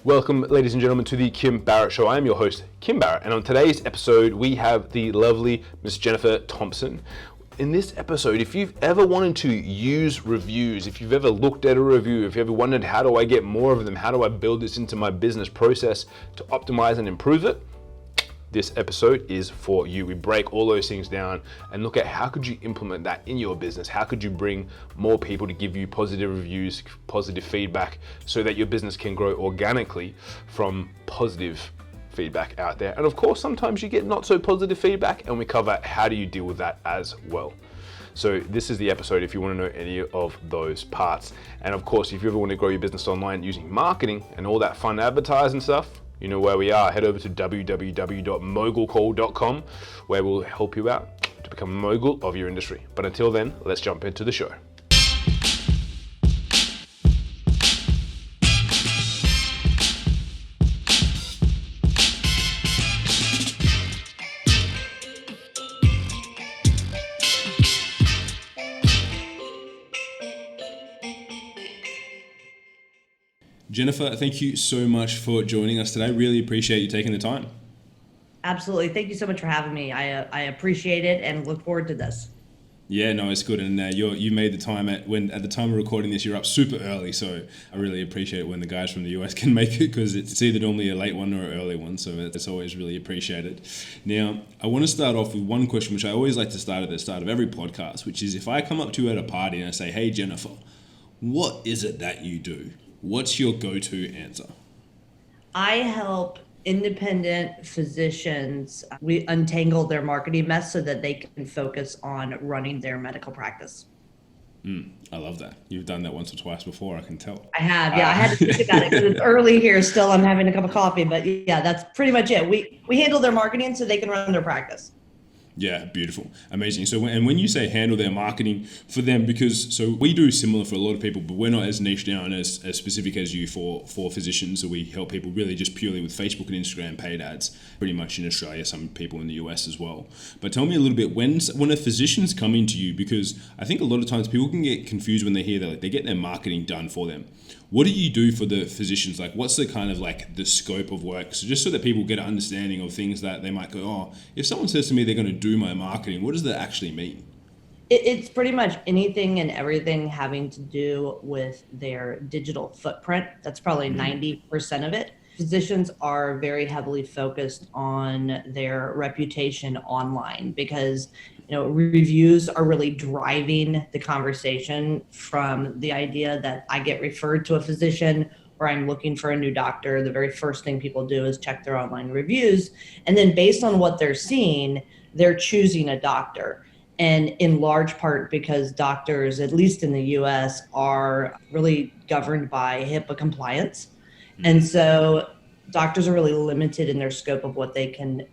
Welcome, ladies and gentlemen, to the Kim Barrett Show. I am your host, Kim Barrett, and on today's episode, we have the lovely Miss Jennifer Thompson. In this episode, if you've ever wanted to use reviews, if you've ever looked at a review, if you ever wondered how do I get more of them, how do I build this into my business process to optimize and improve it, this episode is for you. We break all those things down and look at how could you implement that in your business? How could you bring more people to give you positive reviews, positive feedback, so that your business can grow organically from positive feedback out there. And of course, sometimes you get not so positive feedback, and we cover how do you deal with that as well. So this is the episode if you want to know any of those parts. And of course, if you ever want to grow your business online using marketing and all that fun advertising stuff, you know where we are. Head over to www.mogulcall.com, where we'll help you out to become a mogul of your industry. But until then, let's jump into the show. Jennifer, thank you so much for joining us today. Really appreciate you taking the time. Absolutely. Thank you so much for having me. I appreciate it and look forward to this. Yeah, no, it's good. And you made the time at the time of recording this, you're up super early. So I really appreciate it when the guys from the US can make it, because it's either normally a late one or an early one. So it's always really appreciated. Now, I want to start off with one question, which I always like to start at the start of every podcast, which is if I come up to you at a party and I say, hey, Jennifer, what is it that you do? What's your go-to answer? I help independent physicians we untangle their marketing mess so that they can focus on running their medical practice. I love that. You've done that once or twice before, I can tell. I have, yeah. I had to think about it because it's early here still. I'm having a cup of coffee, but yeah, that's pretty much it. We handle their marketing so they can run their practice. Yeah, beautiful. Amazing. So when you say handle their marketing for them, because so we do similar for a lot of people, but we're not as niche down and as specific as you for physicians. So we help people really just purely with Facebook and Instagram paid ads, pretty much in Australia, some people in the US as well. But tell me a little bit, when a physician's coming to you, because I think a lot of times people can get confused when they hear that they get their marketing done for them. What do you do for the physicians? Like, what's the kind of like the scope of work? So just so that people get an understanding of things that they might go, oh, if someone says to me they're going to do my marketing, what does that actually mean? It's pretty much anything and everything having to do with their digital footprint. That's probably 90% of it. Physicians are very heavily focused on their reputation online because, reviews are really driving the conversation from the idea that I get referred to a physician or I'm looking for a new doctor. The very first thing people do is check their online reviews. And then based on what they're seeing, they're choosing a doctor. And in large part because doctors, at least in the US, are really governed by HIPAA compliance. And so doctors are really limited in their scope of what they can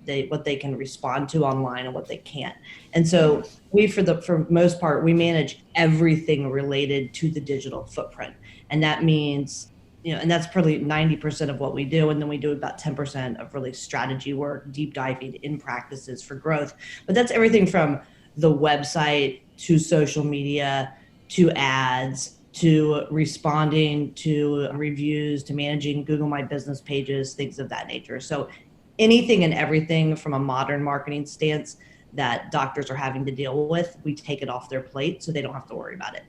respond to online and what they can't. And so we, for most part, we manage everything related to the digital footprint. And that means, and that's probably 90% of what we do. And then we do about 10% of really strategy work, deep diving in practices for growth. But that's everything from the website to social media to ads to responding to reviews, to managing Google My Business pages, things of that nature. So anything and everything from a modern marketing stance that doctors are having to deal with, we take it off their plate so they don't have to worry about it.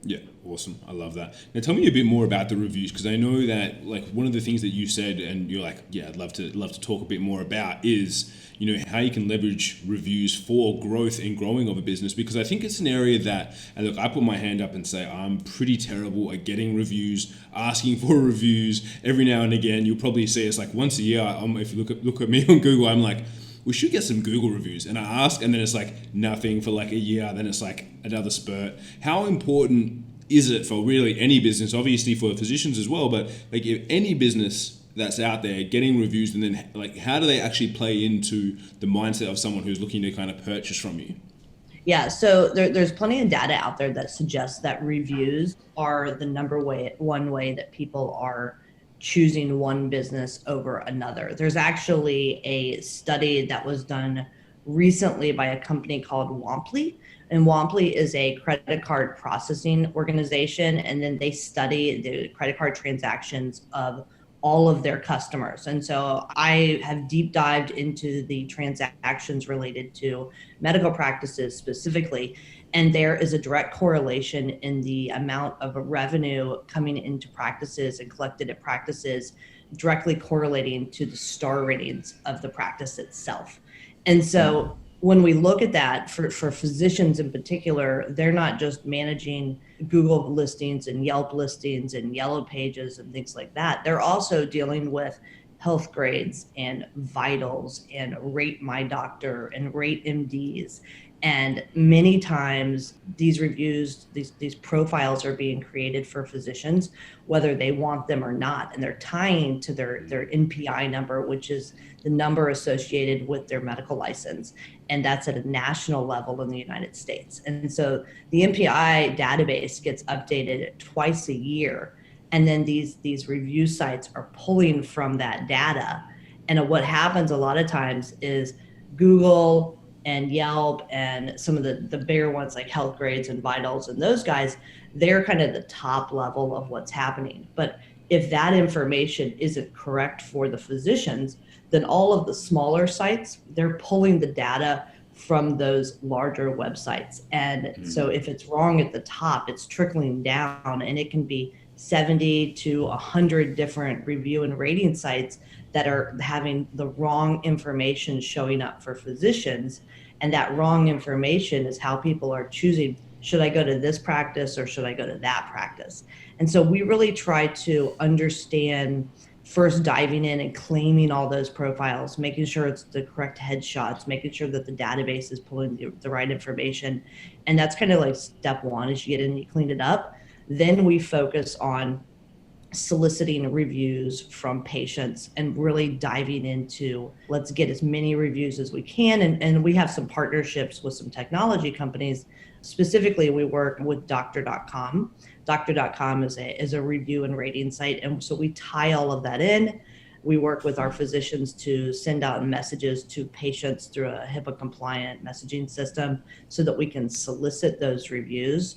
Yeah, awesome. I love that. Now tell me a bit more about the reviews, because I know that like one of the things that you said and you're like, yeah, I'd love to talk a bit more about is, how you can leverage reviews for growth and growing of a business, because I think it's an area that, and look, I put my hand up and say I'm pretty terrible at getting reviews, asking for reviews. Every now and again, you'll probably see it's like once a year, if you look at me on Google, I'm like, we should get some Google reviews. And I ask, and then it's like nothing for like a year. Then it's like another spurt. How important is it for really any business, obviously for physicians as well, but like if any business that's out there getting reviews, and then like how do they actually play into the mindset of someone who's looking to kind of purchase from you? Yeah, so there's plenty of data out there that suggests that reviews are the one way that people are choosing one business over another. There's actually a study that was done recently by a company called Womply. And Womply is a credit card processing organization. And then they study the credit card transactions of all of their customers. And so I have deep dived into the transactions related to medical practices specifically. And there is a direct correlation in the amount of revenue coming into practices and collected at practices, directly correlating to the star ratings of the practice itself. And so when we look at that for physicians in particular, they're not just managing Google listings and Yelp listings and Yellow Pages and things like that. They're also dealing with health grades and vitals and Rate My Doctor and Rate MDs. And many times these reviews, these profiles are being created for physicians, whether they want them or not. And they're tying to their NPI number, which is the number associated with their medical license. And that's at a national level in the United States. And so the NPI database gets updated twice a year. And then these review sites are pulling from that data. And what happens a lot of times is Google and Yelp and some of the bigger ones like Health Grades and Vitals and those guys, they're kind of the top level of what's happening. But if that information isn't correct for the physicians, then all of the smaller sites, they're pulling the data from those larger websites. And so if it's wrong at the top, it's trickling down, and it can be 70 to 100 different review and rating sites that are having the wrong information showing up for physicians. And that wrong information is how people are choosing, should I go to this practice or should I go to that practice? And so we really try to understand, first diving in and claiming all those profiles, making sure it's the correct headshots, making sure that the database is pulling the right information. And that's kind of like step one, is you get in and you clean it up. Then we focus on soliciting reviews from patients and really diving into, let's get as many reviews as we can. And we have some partnerships with some technology companies. Specifically, we work with Doctor.com. Doctor.com is a review and rating site. And so we tie all of that in. We work with our physicians to send out messages to patients through a HIPAA compliant messaging system so that we can solicit those reviews.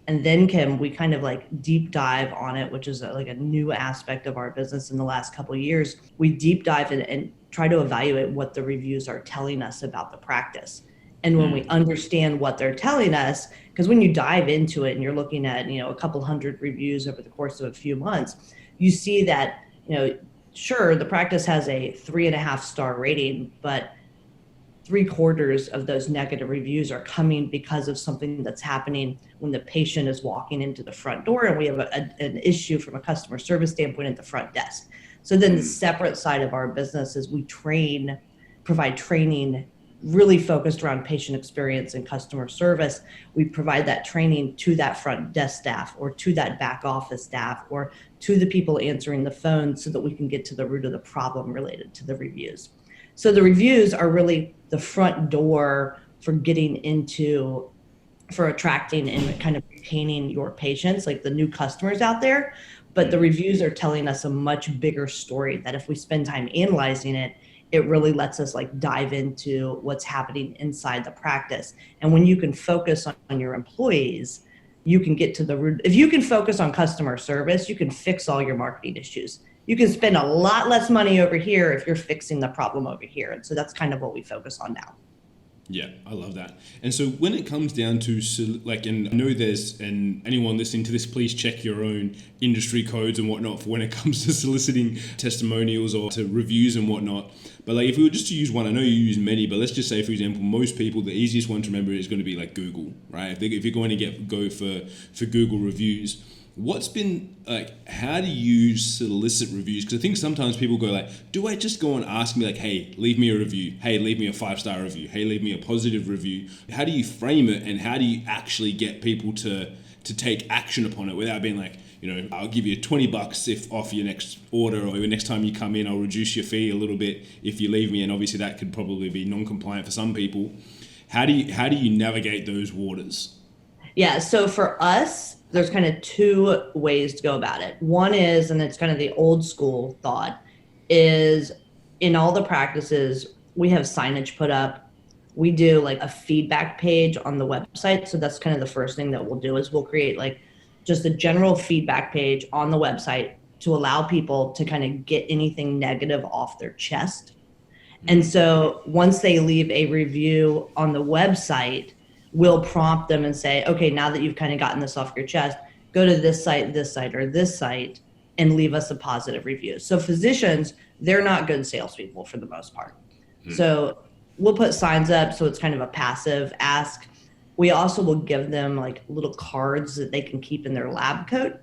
And then we kind of like deep dive on it, which is like a new aspect of our business in the last couple of years. We deep dive and try to evaluate what the reviews are telling us about the practice. And when we understand what they're telling us, because when you dive into it and you're looking at, a couple hundred reviews over the course of a few months, you see that, sure, the practice has a 3.5-star rating, but 3/4 of those negative reviews are coming because of something that's happening when the patient is walking into the front door, and we have an issue from a customer service standpoint at the front desk. So then the separate side of our business is we provide training really focused around patient experience and customer service. We provide that training to that front desk staff or to that back office staff or to the people answering the phone so that we can get to the root of the problem related to the reviews. So the reviews are really the front door for attracting and kind of retaining your patients, like the new customers out there. But the reviews are telling us a much bigger story that if we spend time analyzing it, it really lets us like dive into what's happening inside the practice. And when you can focus on your employees, you can get to the root. If you can focus on customer service, you can fix all your marketing issues. You can spend a lot less money over here if you're fixing the problem over here. And so that's kind of what we focus on now. Yeah, I love that. And so when it comes down to and I know and anyone listening to this, please check your own industry codes and whatnot for when it comes to soliciting testimonials or to reviews and whatnot. But if we were just to use one, I know you use many, but let's just say, for example, most people, the easiest one to remember is going to be like Google, right? If you're going to go for Google reviews, what's been how do you solicit reviews? Because I think sometimes people go do I just go and ask me hey, leave me a review, hey, leave me a 5-star review, hey, leave me a positive review? How do you frame it, and how do you actually get people to take action upon it without being I'll give you $20 if off your next order, or next time you come in I'll reduce your fee a little bit if you leave me? And obviously that could probably be non-compliant for some people. How do you navigate those waters? Yeah, so for us, there's kind of two ways to go about it. One is, and it's kind of the old school thought, is in all the practices, we have signage put up. We do a feedback page on the website. So that's kind of the first thing that we'll do is we'll create just a general feedback page on the website to allow people to kind of get anything negative off their chest. And so once they leave a review on the website, we'll prompt them and say, okay, now that you've kind of gotten this off your chest, go to this site, or this site, and leave us a positive review. So physicians, they're not good salespeople for the most part. So we'll put signs up, so it's kind of a passive ask. We also will give them like little cards that they can keep in their lab coat.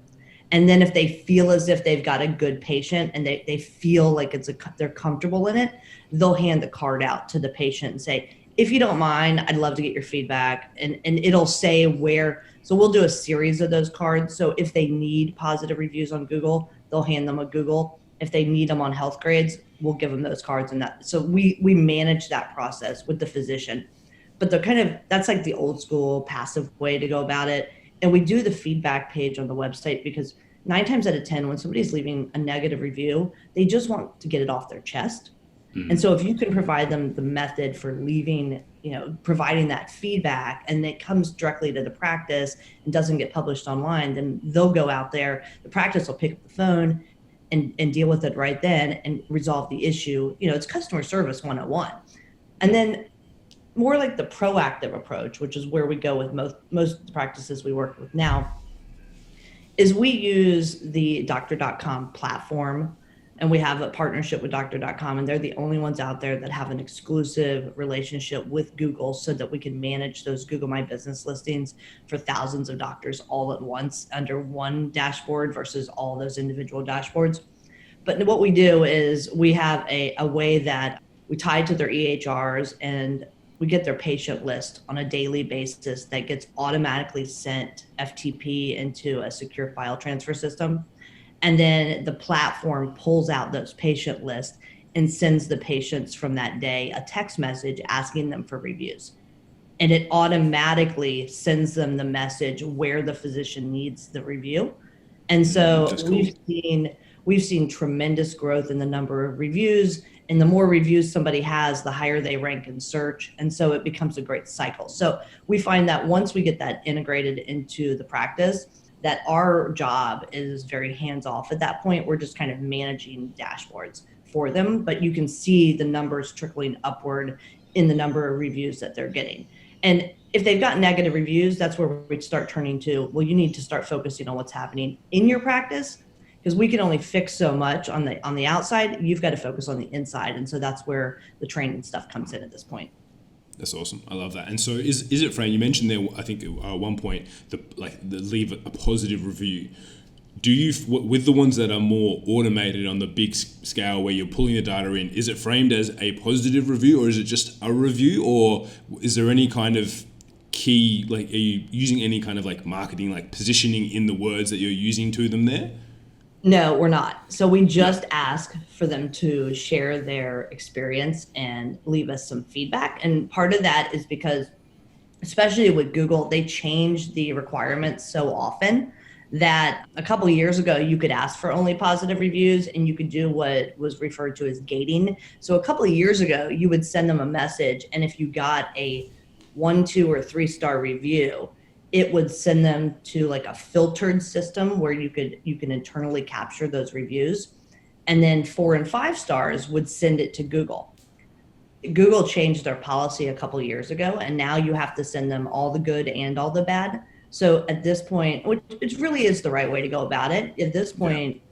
And then if they feel as if they've got a good patient and they feel like they're comfortable in it, they'll hand the card out to the patient and say, if you don't mind, I'd love to get your feedback. And it'll say where. So we'll do a series of those cards. So if they need positive reviews on Google, they'll hand them a Google. If they need them on Health Grades, we'll give them those cards and that. So we manage that process with the physician. But that's like the old school passive way to go about it. And we do the feedback page on the website because 9 times out of 10, when somebody's leaving a negative review, they just want to get it off their chest. And so if you can provide them the method for leaving, providing that feedback, and it comes directly to the practice and doesn't get published online, then they'll go out there, the practice will pick up the phone and deal with it right then and resolve the issue. It's customer service 101. And then more like the proactive approach, which is where we go with most of the practices we work with now, is we use the Doctor.com platform, and we have a partnership with Doctor.com, and they're the only ones out there that have an exclusive relationship with Google so that we can manage those Google My Business listings for thousands of doctors all at once under one dashboard versus all those individual dashboards. But what we do is we have a way that we tie to their EHRs, and we get their patient list on a daily basis that gets automatically sent FTP into a secure file transfer system. And then the platform pulls out those patient lists and sends the patients from that day a text message asking them for reviews. And it automatically sends them the message where the physician needs the review. And so cool. we've seen tremendous growth in the number of reviews. And the more reviews somebody has, the higher they rank in search. And so it becomes a great cycle. So we find that once we get that integrated into the practice, that our job is very hands-off at that point. We're just kind of managing dashboards for them, but you can see the numbers trickling upward in the number of reviews that they're getting. And if they've got negative reviews, that's where we start turning to, well, you need to start focusing on what's happening in your practice, because we can only fix so much on the outside. You've got to focus on the inside. And so that's where the training stuff comes in at this point. That's awesome. I love that. And so is it, Fran, you mentioned there, I think at one point, the leave a positive review. Do you, with the ones that are more automated on the big scale where you're pulling the data in, is it framed as a positive review, or is it just a review, or is there any kind of key, like, are you using any kind of like marketing, like positioning in the words that you're using to them there? No, we're not. So we just ask for them to share their experience and leave us some feedback. And part of that is because, especially with Google, they change the requirements so often that a couple of years ago, you could ask for only positive reviews and you could do what was referred to as gating. So a couple of years ago, you would send them a message, and if you got a 1, 2, or 3-star review, it would send them to like a filtered system where you can internally capture those reviews. And then 4 and 5 stars would send it to Google. Google changed their policy a couple of years ago, and now you have to send them all the good and all the bad. So at this point, which it really is the right way to go about it, at this point,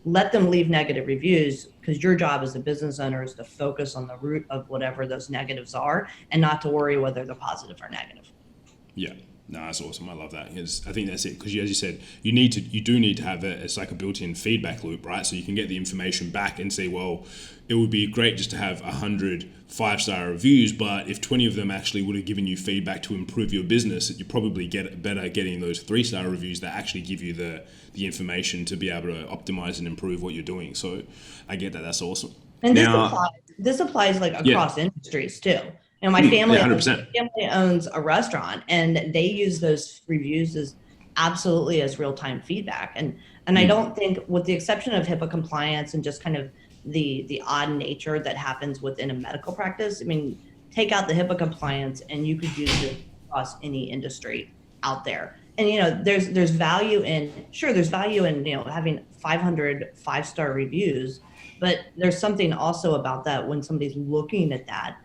let them leave negative reviews, because your job as a business owner is to focus on the root of whatever those negatives are and not to worry whether they're positive or negative. Yeah. No, that's awesome. I love that, because I think that's it. Because as you said, you do need to have it's like a built-in feedback loop, right? So you can get the information back and say, well, it would be great just to have 100 5-star reviews, but if 20 of them actually would have given you feedback to improve your business, you probably get better getting those 3-star reviews that actually give you the information to be able to optimize and improve what you're doing. So I get that. That's awesome. And this applies like across industries too. My family owns a restaurant, and they use those reviews as absolutely as real-time feedback. And I don't think, with the exception of HIPAA compliance and just kind of the odd nature that happens within a medical practice, I mean, take out the HIPAA compliance and you could use it across any industry out there. And there's value in, sure, there's value in having 500 5-star reviews, but there's something also about that when somebody's looking at that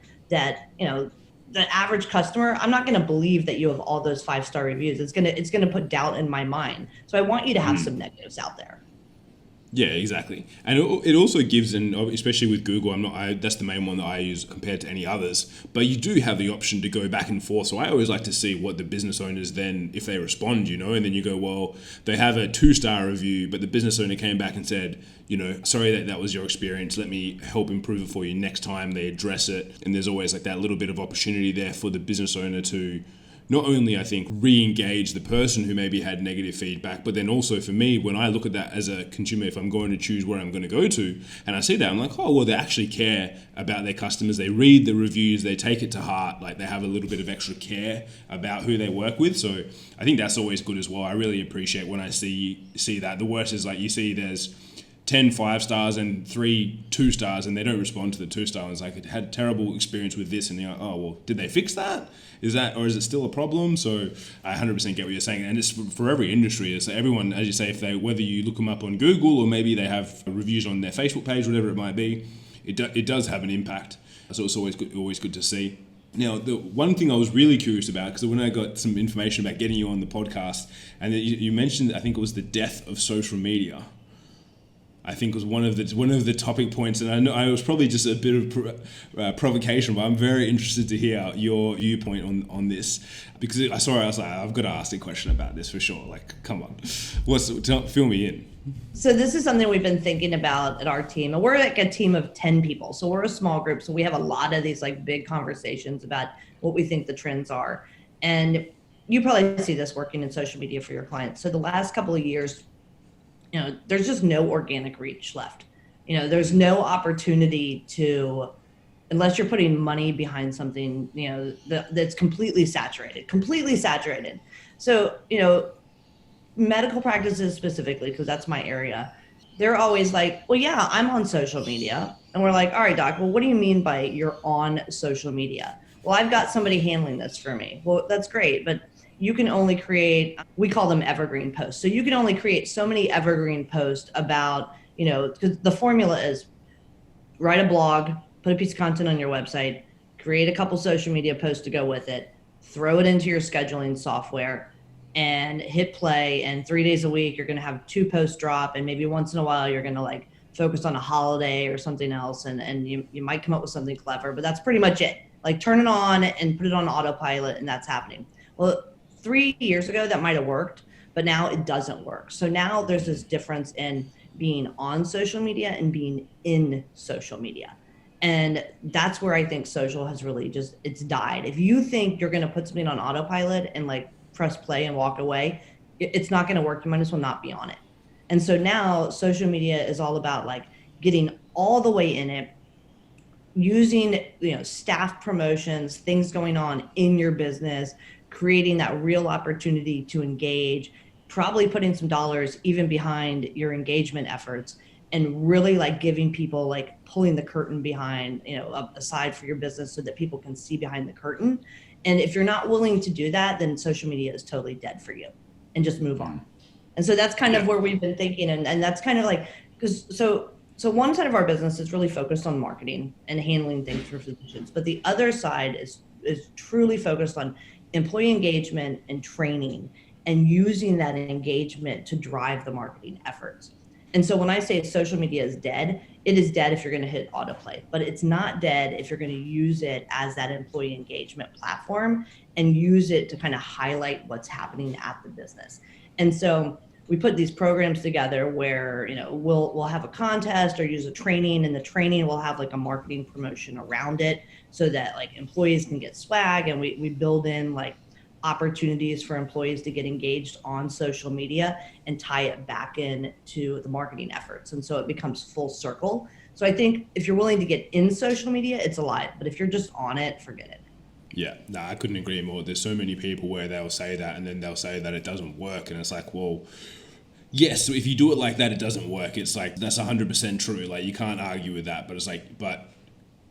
the average customer, I'm not going to believe that you have all those 5-star reviews. It's going to put doubt in my mind. So I want you to have some negatives out there. Yeah, exactly. And it also gives, and especially with Google, that's the main one that I use compared to any others, but you do have the option to go back and forth. So I always like to see what the business owners then, if they respond, and then you go, well, they have a 2-star review, but the business owner came back and said, sorry that was your experience. Let me help improve it for you next time. They address it. And there's always like that little bit of opportunity there for the business owner to not only, I think, re-engage the person who maybe had negative feedback, but then also for me, when I look at that as a consumer, if I'm going to choose where I'm going to go to, and I see that, I'm like, oh, well, they actually care about their customers. They read the reviews, they take it to heart, like they have a little bit of extra care about who they work with. So I think that's always good as well. I really appreciate when I see that. The worst is like you see there's 10 5-stars and 3 2-stars, and they don't respond to the 2-star. It's like, it had terrible experience with this, and you're like, oh, well, did they fix that? Is it still a problem? So I 100% get what you're saying, and it's for every industry. It's everyone, as you say, whether you look them up on Google or maybe they have reviews on their Facebook page, whatever it might be, it does have an impact. So it's always good to see. Now, the one thing I was really curious about, because when I got some information about getting you on the podcast, and you mentioned, I think it was the death of social media, I think was one of the topic points, and I know I was probably just a bit of provocation, but I'm very interested to hear your viewpoint on this, because I was like, I've got to ask a question about this for sure. Like, come on, fill me in. So this is something we've been thinking about at our team, and we're like a team of 10 people. So we're a small group. So we have a lot of these like big conversations about what we think the trends are. And you probably see this working in social media for your clients. So the last couple of years, there's just no organic reach left. There's no opportunity unless you're putting money behind something, that's completely saturated. So, medical practices specifically, because that's my area, they're always like, well, yeah, I'm on social media. And we're like, all right, doc, well, what do you mean by you're on social media? Well, I've got somebody handling this for me. Well, that's great, but you can only create, we call them evergreen posts. So you can only create so many evergreen posts about, because the formula is write a blog, put a piece of content on your website, create a couple social media posts to go with it, throw it into your scheduling software, and hit play. And 3 days a week, you're going to have 2 posts drop. And maybe once in a while, you're going to like focus on a holiday or something else. And you might come up with something clever, but that's pretty much it. Like turn it on and put it on autopilot, and that's happening. Well, 3 years ago, that might have worked, but now it doesn't work. So now there's this difference in being on social media and being in social media. And that's where I think social has really it's died. If you think you're going to put something on autopilot and like press play and walk away, it's not going to work. You might as well not be on it. And so now social media is all about like getting all the way in it, using, staff promotions, things going on in your business, creating that real opportunity to engage, probably putting some dollars even behind your engagement efforts, and really like giving people, like pulling the curtain behind, aside for your business so that people can see behind the curtain. And if you're not willing to do that, then social media is totally dead for you, and just move on. And so that's kind of where we've been thinking. And that's kind of like, so one side of our business is really focused on marketing and handling things for physicians, but the other side is truly focused on employee engagement and training, and using that engagement to drive the marketing efforts. And so when I say social media is dead, it is dead if you're going to hit autoplay, but it's not dead if you're going to use it as that employee engagement platform and use it to kind of highlight what's happening at the business. And so we put these programs together where, we'll have a contest or use a training, and the training will have like a marketing promotion around it so that like employees can get swag, and we build in like opportunities for employees to get engaged on social media and tie it back in to the marketing efforts. And so it becomes full circle. So I think if you're willing to get in social media, it's alive, but if you're just on it, forget it. Yeah, no, I couldn't agree more. There's so many people where they'll say that, and then they'll say that it doesn't work. And it's like, well, yes, so if you do it like that, it doesn't work. It's like, that's 100% true. Like, you can't argue with that. But it's like, but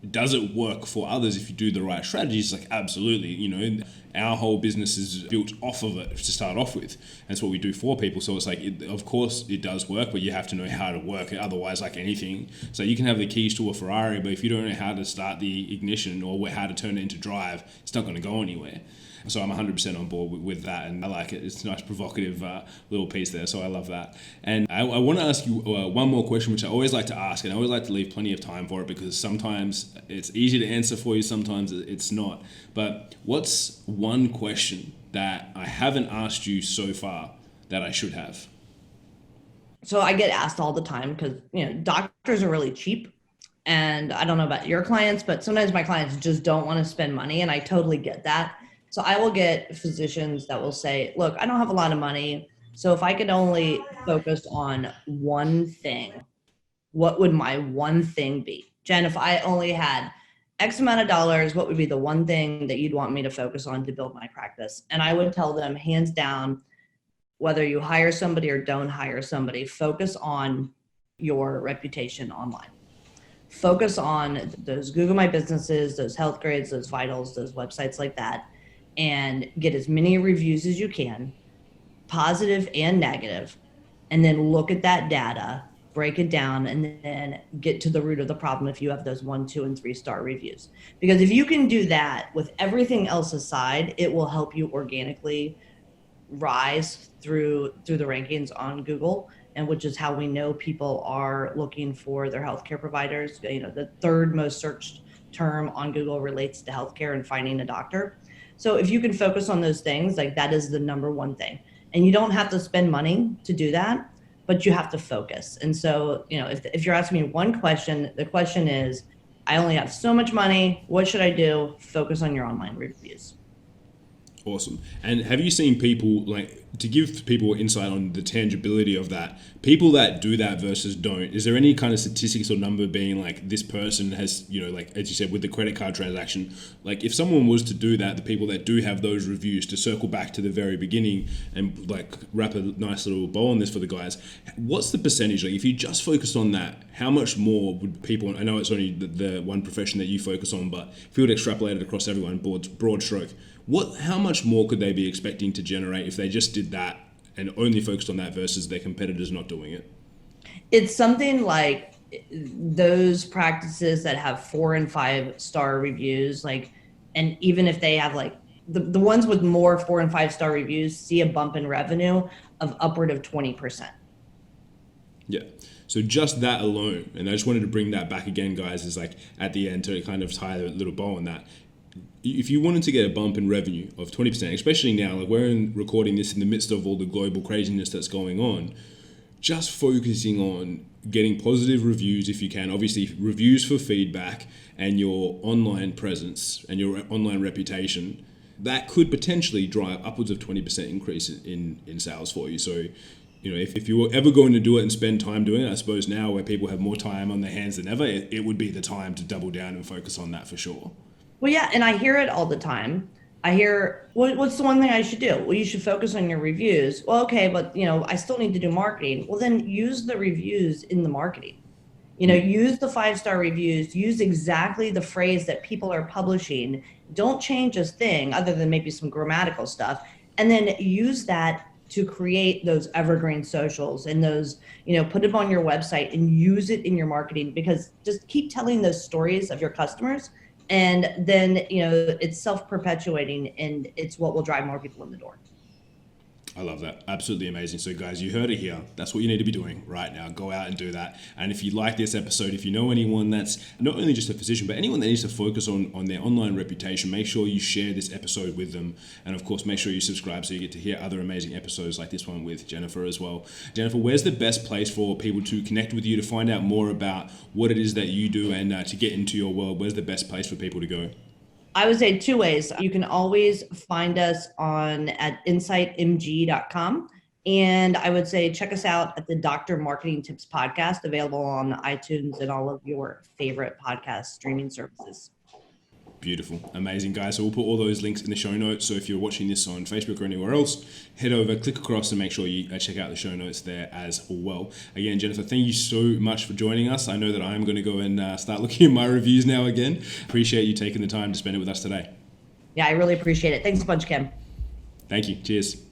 does it work for others if you do the right strategies? Like, absolutely. You know, our whole business is built off of it to start off with. That's what we do for people. So it's like, of course it does work, but you have to know how to work it. Otherwise, like anything, so you can have the keys to a Ferrari, but if you don't know how to start the ignition or how to turn it into drive, it's not going to go anywhere. So I'm 100% on board with that, and I like it. It's a nice, provocative little piece there, so I love that. And I want to ask you one more question, which I always like to ask, and I always like to leave plenty of time for it, because sometimes it's easy to answer for you, sometimes it's not. But what's one question that I haven't asked you so far that I should have? So I get asked all the time because, doctors are really cheap. And I don't know about your clients, but sometimes my clients just don't want to spend money, and I totally get that. So I will get physicians that will say, look, I don't have a lot of money. So if I could only focus on one thing, what would my one thing be? Jen, if I only had X amount of dollars, what would be the one thing that you'd want me to focus on to build my practice? And I would tell them, hands down, whether you hire somebody or don't hire somebody, focus on your reputation online. Focus on those Google My Businesses, those Health Grades, those Vitals, those websites like that, and get as many reviews as you can, positive and negative, and then look at that data, break it down, and then get to the root of the problem if you have those 1, 2, and 3-star reviews. Because if you can do that with everything else aside, it will help you organically rise through the rankings on Google, and which is how we know people are looking for their healthcare providers. The third most searched term on Google relates to healthcare and finding a doctor. So if you can focus on those things, like that is the number one thing. And you don't have to spend money to do that, but you have to focus. And so, if you're asking me one question, the question is, I only have so much money. What should I do? Focus on your online reviews. Awesome. And have you seen people, like, to give people insight on the tangibility of that, people that do that versus don't, is there any kind of statistics or number being like this person has, like, as you said, with the credit card transaction, like if someone was to do that, the people that do have those reviews, to circle back to the very beginning and like wrap a nice little bow on this for the guys, what's the percentage? Like if you just focused on that, how much more would people, I know it's only the one profession that you focus on, but if you would extrapolate it across everyone, broad stroke, how much more could they be expecting to generate if they just did that and only focused on that versus their competitors not doing it? It's something like those practices that have 4 and 5-star reviews, and even if they have the ones with more 4 and 5-star reviews see a bump in revenue of upward of 20%. Yeah. So just that alone, and I just wanted to bring that back again, guys, is like at the end to kind of tie a little bow on that. If you wanted to get a bump in revenue of 20%, especially now, like we're recording this in the midst of all the global craziness that's going on, just focusing on getting positive reviews if you can, obviously reviews for feedback and your online presence and your online reputation, that could potentially drive upwards of 20% increase in sales for you. So, if you were ever going to do it and spend time doing it, I suppose now where people have more time on their hands than ever, it would be the time to double down and focus on that for sure. Well, yeah, and I hear it all the time. I hear, what's the one thing I should do? Well, you should focus on your reviews. Well, okay, but I still need to do marketing. Well, then use the reviews in the marketing. Use the 5-star reviews, use exactly the phrase that people are publishing. Don't change a thing other than maybe some grammatical stuff. And then use that to create those evergreen socials and those, put them on your website and use it in your marketing, because just keep telling those stories of your customers. And then, it's self-perpetuating, and it's what will drive more people in the door. I love that. Absolutely amazing. So guys, you heard it here. That's what you need to be doing right now. Go out and do that. And if you like this episode, if you know anyone that's not only just a physician, but anyone that needs to focus on their online reputation, make sure you share this episode with them. And of course, make sure you subscribe so you get to hear other amazing episodes like this one with Jennifer as well. Jennifer, where's the best place for people to connect with you, to find out more about what it is that you do and to get into your world? Where's the best place for people to go? I would say 2 ways. You can always find us at insightmg.com. And I would say check us out at the Dr. Marketing Tips podcast, available on iTunes and all of your favorite podcast streaming services. Beautiful. Amazing, guys. So we'll put all those links in the show notes. So if you're watching this on Facebook or anywhere else, head over, click across, and make sure you check out the show notes there as well. Again, Jennifer, thank you so much for joining us. I know that I'm going to go and start looking at my reviews now again. Appreciate you taking the time to spend it with us today. Yeah, I really appreciate it. Thanks a bunch, Kim. Thank you. Cheers.